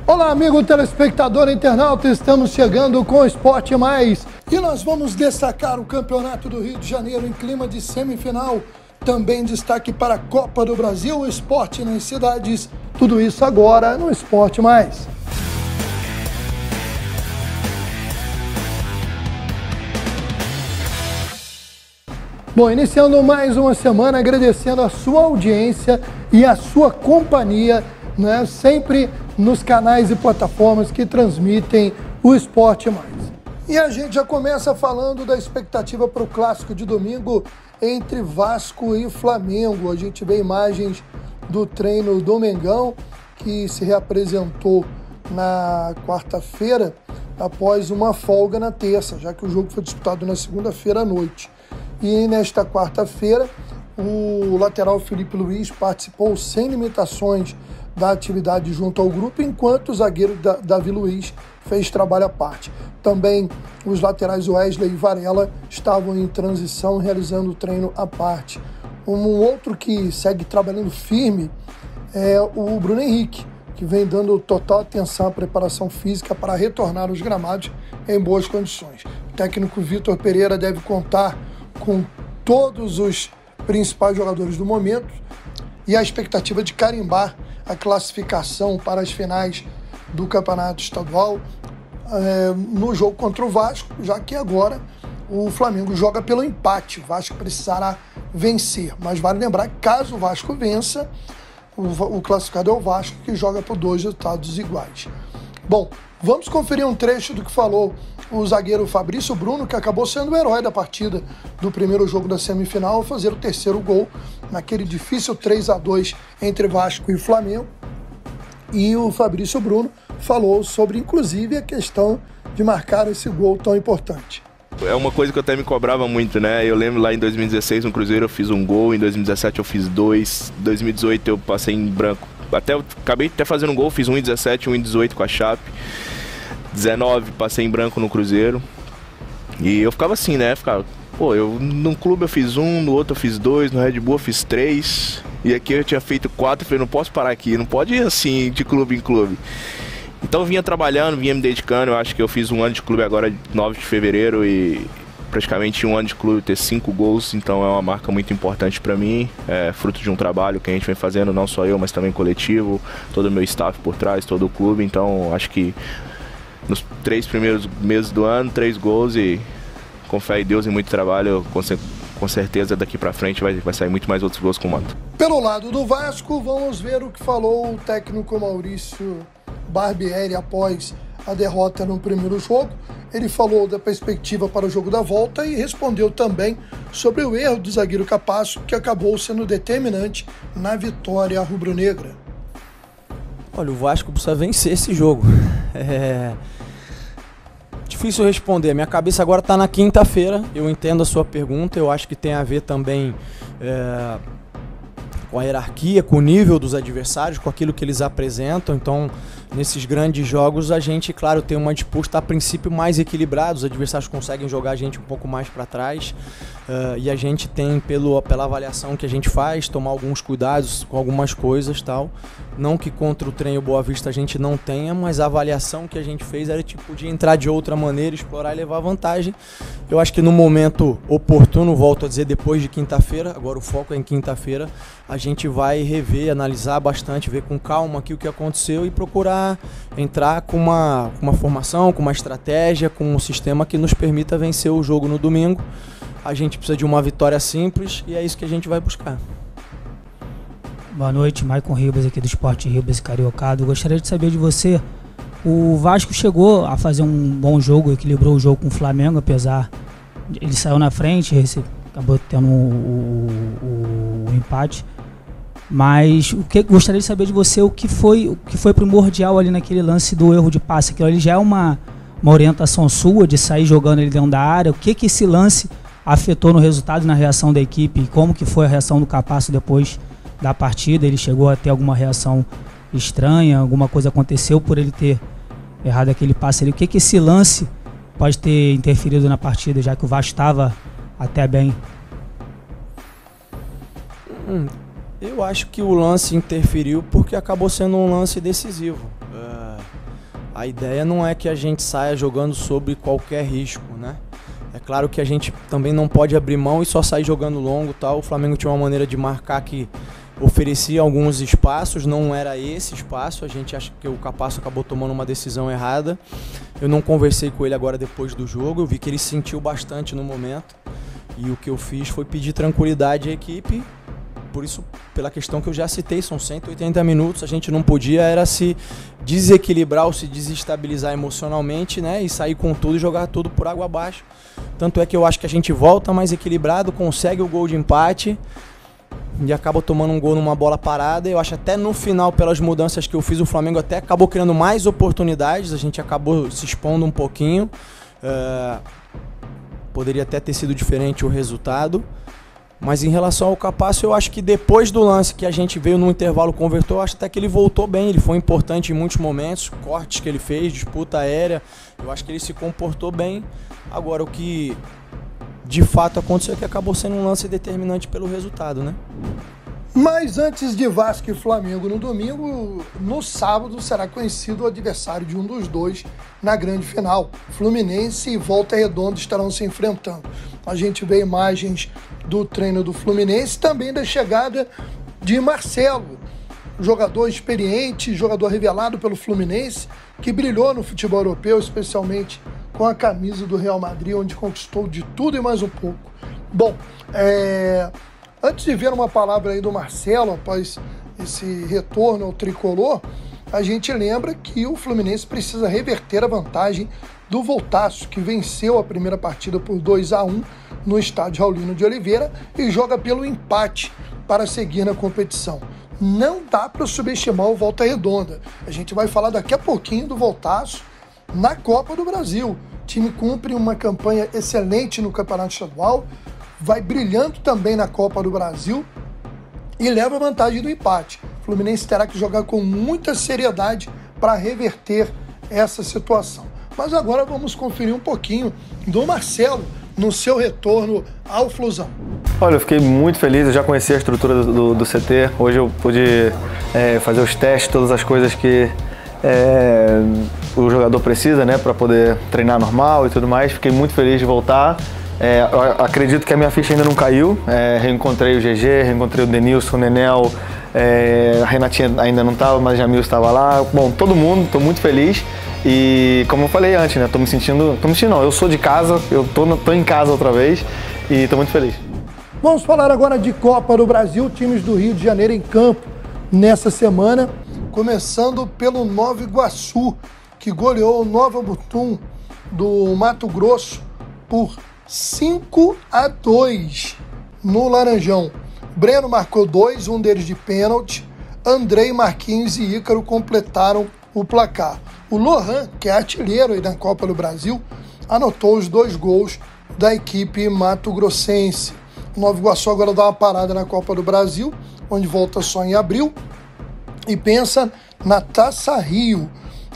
Olá, amigo telespectador internauta, estamos chegando com o Esporte Mais e nós vamos destacar o Campeonato do Rio de Janeiro em clima de semifinal, também destaque para a Copa do Brasil, o esporte nas cidades, tudo isso agora no Esporte Mais. Bom, iniciando mais uma semana, agradecendo a sua audiência e a sua companhia, né, sempre nos canais e plataformas que transmitem o Esporte Mais. E a gente já começa falando da expectativa para o clássico de domingo entre Vasco e Flamengo. A gente vê imagens do treino do Mengão, que se reapresentou na quarta-feira após uma folga na terça, já que o jogo foi disputado na segunda-feira à noite. E nesta quarta-feira, o lateral Felipe Luiz participou sem limitações da atividade junto ao grupo, enquanto o zagueiro Davi Luiz fez trabalho à parte. Também os laterais Wesley e Varela estavam em transição, realizando o treino à parte. Um outro que segue trabalhando firme é o Bruno Henrique, que vem dando total atenção à preparação física para retornar aos gramados em boas condições. O técnico Vitor Pereira deve contar com todos os principais jogadores do momento e a expectativa de carimbar a classificação para as finais do Campeonato Estadual no jogo contra o Vasco, já que agora o Flamengo joga pelo empate. O Vasco precisará vencer, mas vale lembrar que caso o Vasco vença, o classificado é o Vasco, que joga por 2 resultados iguais. Bom, vamos conferir um trecho do que falou o zagueiro Fabrício Bruno, que acabou sendo o herói da partida do primeiro jogo da semifinal, ao fazer o terceiro gol naquele difícil 3-2 entre Vasco e Flamengo. E o Fabrício Bruno falou sobre, inclusive, a questão de marcar esse gol tão importante. É uma coisa que eu até me cobrava muito, né? Eu lembro lá em 2016 no Cruzeiro eu fiz um gol, em 2017 eu fiz 2, em 2018 eu passei em branco. Acabei até fazendo um gol, fiz 1 em 17, 1 em 18 com a Chape. 19 passei em branco no Cruzeiro. E eu ficava assim, né? Num clube eu fiz 1, no outro eu fiz 2, no Red Bull eu fiz 3. E aqui eu tinha feito 4, falei, não posso parar aqui, não pode ir assim de clube em clube. Então eu vinha trabalhando, vinha me dedicando, eu acho que eu fiz 1 ano de clube agora, 9 de fevereiro, e praticamente 1 ano de clube ter 5 gols, então é uma marca muito importante para mim, é fruto de um trabalho que a gente vem fazendo, não só eu, mas também coletivo, todo o meu staff por trás, todo o clube, então acho que nos 3 primeiros meses do ano, 3 gols e com fé em Deus e muito trabalho, com certeza daqui para frente vai sair muito mais outros gols com o manto. Pelo lado do Vasco, vamos ver o que falou o técnico Maurício Barbieri após a derrota no primeiro jogo. Ele falou da perspectiva para o jogo da volta e respondeu também sobre o erro do zagueiro Capasso, que acabou sendo determinante na vitória rubro-negra. Olha, o Vasco precisa vencer esse jogo. Difícil responder. Minha cabeça agora está na quinta-feira. Eu entendo a sua pergunta. Eu acho que tem a ver também com a hierarquia, com o nível dos adversários, com aquilo que eles apresentam. Então, nesses grandes jogos, a gente, claro, tem uma disputa a princípio mais equilibrada. Os adversários conseguem jogar a gente um pouco mais para trás. E a gente tem, pela avaliação que a gente faz, tomar alguns cuidados com algumas coisas, tal. Não que contra o Trem e o Boa Vista a gente não tenha, mas a avaliação que a gente fez era tipo de entrar de outra maneira, explorar e levar vantagem. Eu acho que no momento oportuno, volto a dizer, depois de quinta-feira, agora o foco é em quinta-feira, a gente vai rever, analisar bastante, ver com calma aqui o que aconteceu e procurar entrar com uma formação, com uma estratégia, com um sistema que nos permita vencer o jogo no domingo. A gente precisa de uma vitória simples e é isso que a gente vai buscar. Boa noite, Maicon Ribas aqui do Esporte Ribas Cariocado. Eu gostaria de saber de você, o Vasco chegou a fazer um bom jogo, equilibrou o jogo com o Flamengo, apesar de ele saiu na frente, acabou tendo o empate. Mas gostaria de saber de você o que foi primordial ali naquele lance do erro de passe. Aquilo ali já é uma orientação sua de sair jogando ele dentro da área. O que esse lance afetou no resultado e na reação da equipe? E como que foi a reação do Capasso depois da partida? Ele chegou a ter alguma reação estranha? Alguma coisa aconteceu por ele ter errado aquele passe ali? O que esse lance pode ter interferido na partida, já que o Vasco estava até bem? Eu acho que o lance interferiu porque acabou sendo um lance decisivo. A ideia não é que a gente saia jogando sobre qualquer risco, né? É claro que a gente também não pode abrir mão e só sair jogando longo, tal. O Flamengo tinha uma maneira de marcar que oferecia alguns espaços, não era esse espaço. A gente acha que o Capasso acabou tomando uma decisão errada. Eu não conversei com ele agora depois do jogo, eu vi que ele sentiu bastante no momento. E o que eu fiz foi pedir tranquilidade à equipe. Por isso, pela questão que eu já citei, são 180 minutos, a gente não podia era se desequilibrar ou se desestabilizar emocionalmente, né, e sair com tudo e jogar tudo por água abaixo. Tanto é que eu acho que a gente volta mais equilibrado, consegue o gol de empate e acaba tomando um gol numa bola parada. Eu acho até no final, pelas mudanças que eu fiz, o Flamengo até acabou criando mais oportunidades, a gente acabou se expondo um pouquinho. Poderia até ter sido diferente o resultado. Mas em relação ao Capasso, eu acho que depois do lance que a gente veio no intervalo converter, eu acho até que ele voltou bem, ele foi importante em muitos momentos, cortes que ele fez, disputa aérea, eu acho que ele se comportou bem. Agora, o que de fato aconteceu é que acabou sendo um lance determinante pelo resultado, né? Mas antes de Vasco e Flamengo no domingo, no sábado será conhecido o adversário de um dos dois na grande final. Fluminense e Volta Redonda estarão se enfrentando. A gente vê imagens do treino do Fluminense, também da chegada de Marcelo, jogador experiente, jogador revelado pelo Fluminense, que brilhou no futebol europeu, especialmente com a camisa do Real Madrid, onde conquistou de tudo e mais um pouco. Bom, antes de ver uma palavra aí do Marcelo, após esse retorno ao tricolor, a gente lembra que o Fluminense precisa reverter a vantagem do Voltaço, que venceu a primeira partida por 2-1 no estádio Raulino de Oliveira e joga pelo empate para seguir na competição. Não dá para subestimar o Volta Redonda. A gente vai falar daqui a pouquinho do Voltaço na Copa do Brasil. O time cumpre uma campanha excelente no Campeonato Estadual, vai brilhando também na Copa do Brasil e leva a vantagem do empate. O Fluminense terá que jogar com muita seriedade para reverter essa situação. Mas agora vamos conferir um pouquinho do Marcelo no seu retorno ao Flusão. Olha, eu fiquei muito feliz, eu já conheci a estrutura do CT, hoje eu pude fazer os testes, todas as coisas que o jogador precisa, né, para poder treinar normal e tudo mais. Fiquei muito feliz de voltar. Eu acredito que a minha ficha ainda não caiu. Reencontrei o GG, reencontrei o Denilson, o Nenel, a Renatinha ainda não estava, mas o Jamil estava lá. Bom, todo mundo, estou muito feliz. E como eu falei antes, né, eu sou de casa, eu tô em casa outra vez e estou muito feliz. Vamos falar agora de Copa do Brasil, times do Rio de Janeiro em campo nessa semana, começando pelo Nova Iguaçu, que goleou o Nova Mutum do Mato Grosso por 5-2 no Laranjão. Breno marcou 2, um deles de pênalti. Andrei, Marquinhos e Ícaro completaram o placar. O Lohan, que é artilheiro aí da Copa do Brasil, anotou os 2 gols da equipe mato-grossense. O Nova Iguaçu agora dá uma parada na Copa do Brasil, onde volta só em abril, e pensa na Taça Rio,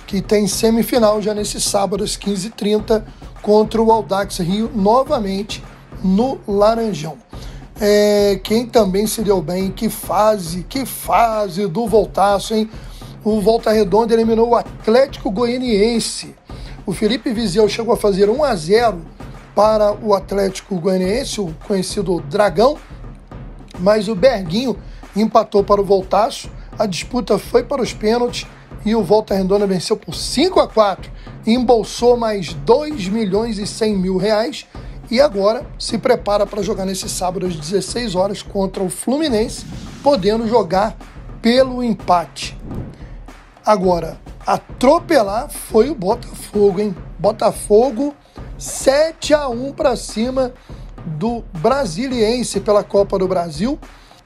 que tem semifinal já nesse sábado às 15h30 contra o Audax Rio, novamente no Laranjão. Quem também se deu bem, que fase do Voltaço, hein? O Volta Redonda eliminou o Atlético Goianiense. O Felipe Viseu chegou a fazer 1-0 para o Atlético Goianiense, o conhecido Dragão, mas o Berguinho empatou para o Voltaço. A disputa foi para os pênaltis e o Volta Redonda venceu por 5-4, embolsou mais R$2.100.000 e agora se prepara para jogar nesse sábado às 16 horas contra o Fluminense, podendo jogar pelo empate. Agora, atropelar foi o Botafogo, hein? Botafogo 7-1 para cima do Brasiliense pela Copa do Brasil.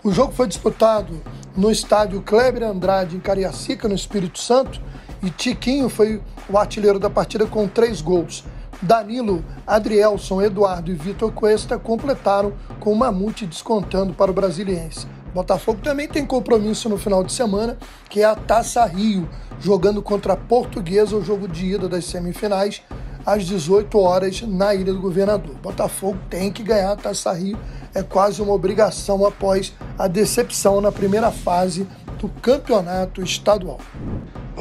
O jogo foi disputado no estádio Kleber Andrade, em Cariacica, no Espírito Santo, e Tiquinho foi o artilheiro da partida com 3 gols. Danilo, Adrielson, Eduardo e Vitor Cuesta completaram com o Mamute descontando para o Brasiliense. Botafogo também tem compromisso no final de semana, que é a Taça Rio, jogando contra a Portuguesa, o jogo de ida das semifinais, às 18 horas na Ilha do Governador. Botafogo tem que ganhar a Taça Rio, é quase uma obrigação após a decepção na primeira fase do campeonato estadual.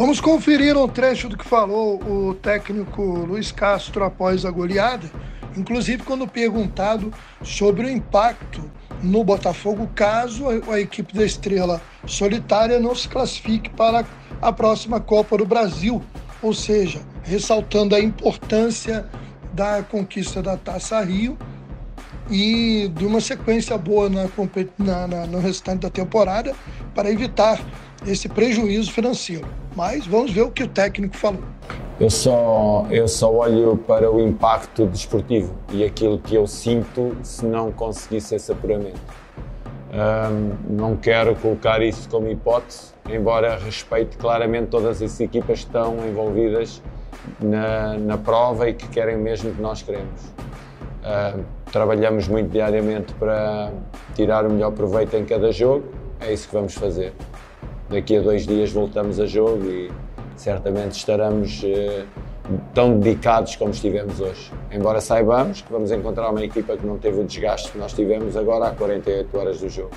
Vamos conferir um trecho do que falou o técnico Luiz Castro após a goleada, inclusive quando perguntado sobre o impacto no Botafogo caso a equipe da Estrela Solitária não se classifique para a próxima Copa do Brasil, ou seja, ressaltando a importância da conquista da Taça Rio e de uma sequência boa no restante da temporada para evitar esse prejuízo financeiro. Mas vamos ver o que o técnico falou. Eu só olho para o impacto desportivo e aquilo que eu sinto se não conseguisse esse apuramento. Não quero colocar isso como hipótese, embora respeite claramente todas as equipas que estão envolvidas na prova e que querem mesmo que nós queremos. Trabalhamos muito diariamente para tirar o melhor proveito em cada jogo, é isso que vamos fazer. Daqui a 2 dias voltamos a jogo e certamente estaremos tão dedicados como estivemos hoje. Embora saibamos que vamos encontrar uma equipa que não teve o desgaste que nós tivemos agora há 48 horas do jogo.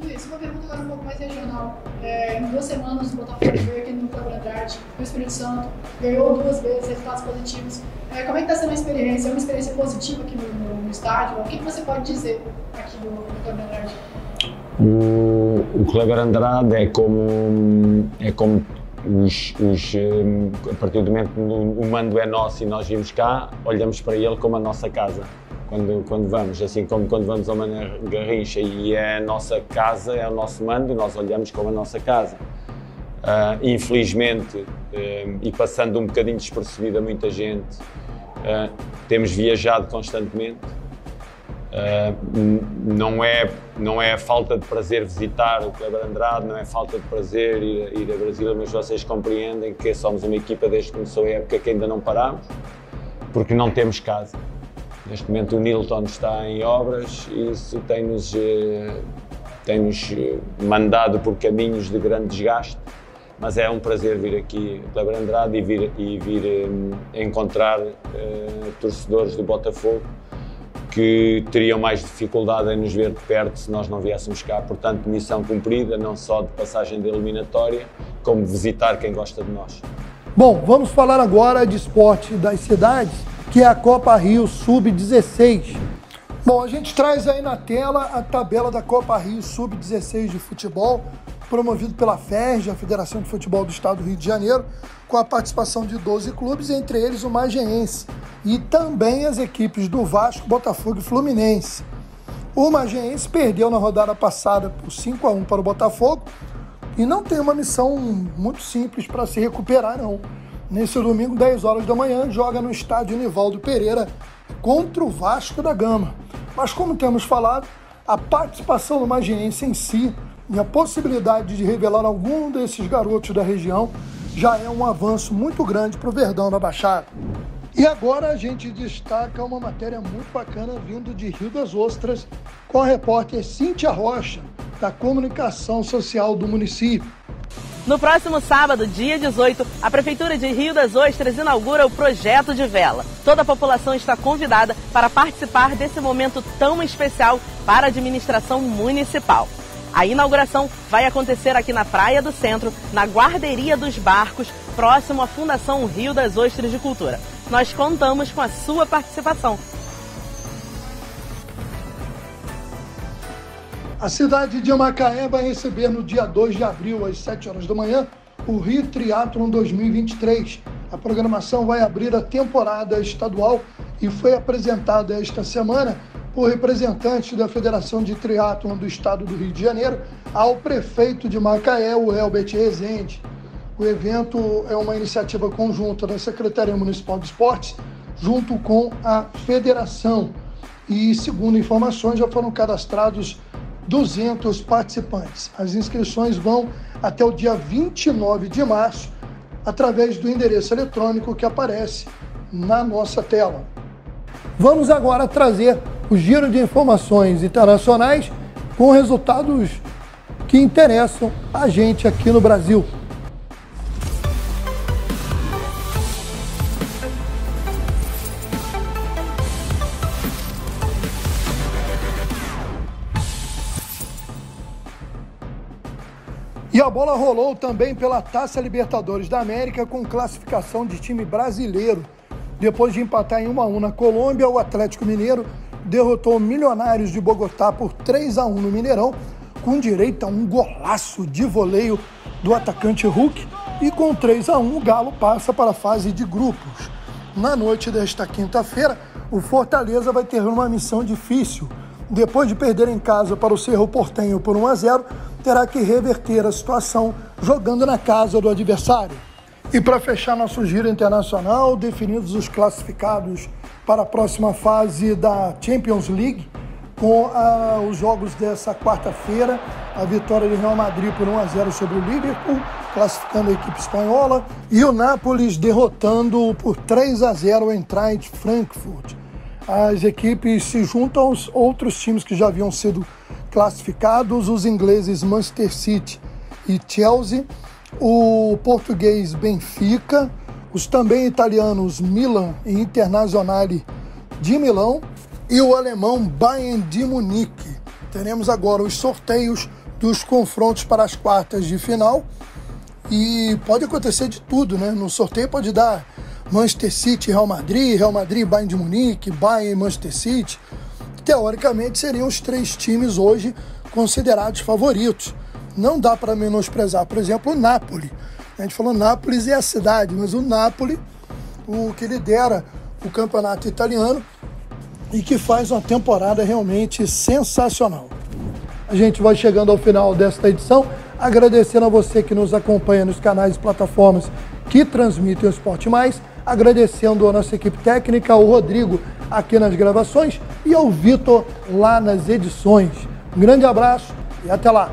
Luiz, uma pergunta agora um pouco mais regional. Em 2 semanas o Botafogo veio aqui no Cleber Andrade, no Espírito Santo, ganhou 2 vezes, resultados positivos. Como é que está sendo a experiência? É uma experiência positiva aqui no estádio? O que você pode dizer aqui do Cleber Andrade? O Cleber Andrade é como a partir do momento que o mando é nosso e nós vimos cá, olhamos para ele como a nossa casa. Quando vamos, assim como quando vamos ao Mané Garrincha e é a nossa casa, é o nosso mando, nós olhamos como a nossa casa. Infelizmente, e passando um bocadinho despercebido a muita gente, temos viajado constantemente. Não é falta de prazer visitar o Cleber Andrade, não é falta de prazer ir a Brasília, mas vocês compreendem que somos uma equipa desde que começou a época que ainda não paramos, porque não temos casa. Neste momento o Nilton está em obras e isso tem-nos mandado por caminhos de grande desgaste, mas é um prazer vir aqui a Cleber Andrade e vir encontrar torcedores do Botafogo que teriam mais dificuldade em nos ver de perto se nós não viéssemos cá. Portanto, missão cumprida, não só de passagem de eliminatória, como de visitar quem gosta de nós. Bom, vamos falar agora de esporte das cidades, que é a Copa Rio Sub-16. Bom, a gente traz aí na tela a tabela da Copa Rio Sub-16 de futebol, promovido pela FERJ, a Federação de Futebol do Estado do Rio de Janeiro, com a participação de 12 clubes, entre eles o Magiense, e também as equipes do Vasco, Botafogo e Fluminense. O Magiense perdeu na rodada passada por 5-1 para o Botafogo e não tem uma missão muito simples para se recuperar, não. Nesse domingo, 10 horas da manhã, joga no estádio Nivaldo Pereira contra o Vasco da Gama. Mas como temos falado, a participação do Magiense em si e a possibilidade de revelar algum desses garotos da região já é um avanço muito grande para o Verdão da Baixada. E agora a gente destaca uma matéria muito bacana vindo de Rio das Ostras com a repórter Cíntia Rocha, da Comunicação Social do município. No próximo sábado, dia 18, a Prefeitura de Rio das Ostras inaugura o Projeto de Vela. Toda a população está convidada para participar desse momento tão especial para a administração municipal. A inauguração vai acontecer aqui na Praia do Centro, na Guarderia dos Barcos, próximo à Fundação Rio das Ostras de Cultura. Nós contamos com a sua participação. A cidade de Macaé vai receber no dia 2 de abril, às 7 horas da manhã, o Rio Triathlon 2023. A programação vai abrir a temporada estadual e foi apresentada esta semana por representantes da Federação de Triatlon do Estado do Rio de Janeiro ao prefeito de Macaé, o Elbert Rezende. O evento é uma iniciativa conjunta da Secretaria Municipal de Esportes junto com a Federação. E, segundo informações, já foram cadastrados 200 participantes. As inscrições vão até o dia 29 de março, através do endereço eletrônico que aparece na nossa tela. Vamos agora trazer o giro de informações internacionais com resultados que interessam a gente aqui no Brasil. E E a bola rolou também pela Taça Libertadores da América com classificação de time brasileiro. Depois de empatar em 1-1 na Colômbia, o Atlético Mineiro derrotou o Milionários de Bogotá por 3-1 no Mineirão, com direito a um golaço de voleio do atacante Hulk, e com 3-1 o Galo passa para a fase de grupos. Na noite desta quinta-feira, o Fortaleza vai ter uma missão difícil. Depois de perder em casa para o Cerro Porteño por 1-0, terá que reverter a situação jogando na casa do adversário. E para fechar nosso giro internacional, definidos os classificados para a próxima fase da Champions League, com os jogos dessa quarta-feira, a vitória do Real Madrid por 1-0 sobre o Liverpool, classificando a equipe espanhola, e o Nápoles derrotando por 3-0 o Eintracht Frankfurt. As equipes se juntam aos outros times que já haviam sido classificados, os ingleses Manchester City e Chelsea, o português Benfica, os também italianos Milan e Internazionale de Milão e o alemão Bayern de Munique. Teremos agora os sorteios dos confrontos para as quartas de final e pode acontecer de tudo, né? No sorteio pode dar Manchester City, Real Madrid, Bayern de Munique, Bayern, Manchester City. Teoricamente seriam os 3 times hoje considerados favoritos. Não dá para menosprezar, por exemplo, o Napoli. A gente falou Nápoles é a cidade, mas o Napoli, o que lidera o campeonato italiano e que faz uma temporada realmente sensacional. A gente vai chegando ao final desta edição, agradecendo a você que nos acompanha nos canais e plataformas que transmitem o Esporte Mais, agradecendo a nossa equipe técnica, ao Rodrigo aqui nas gravações e ao Vitor lá nas edições. Um grande abraço e até lá!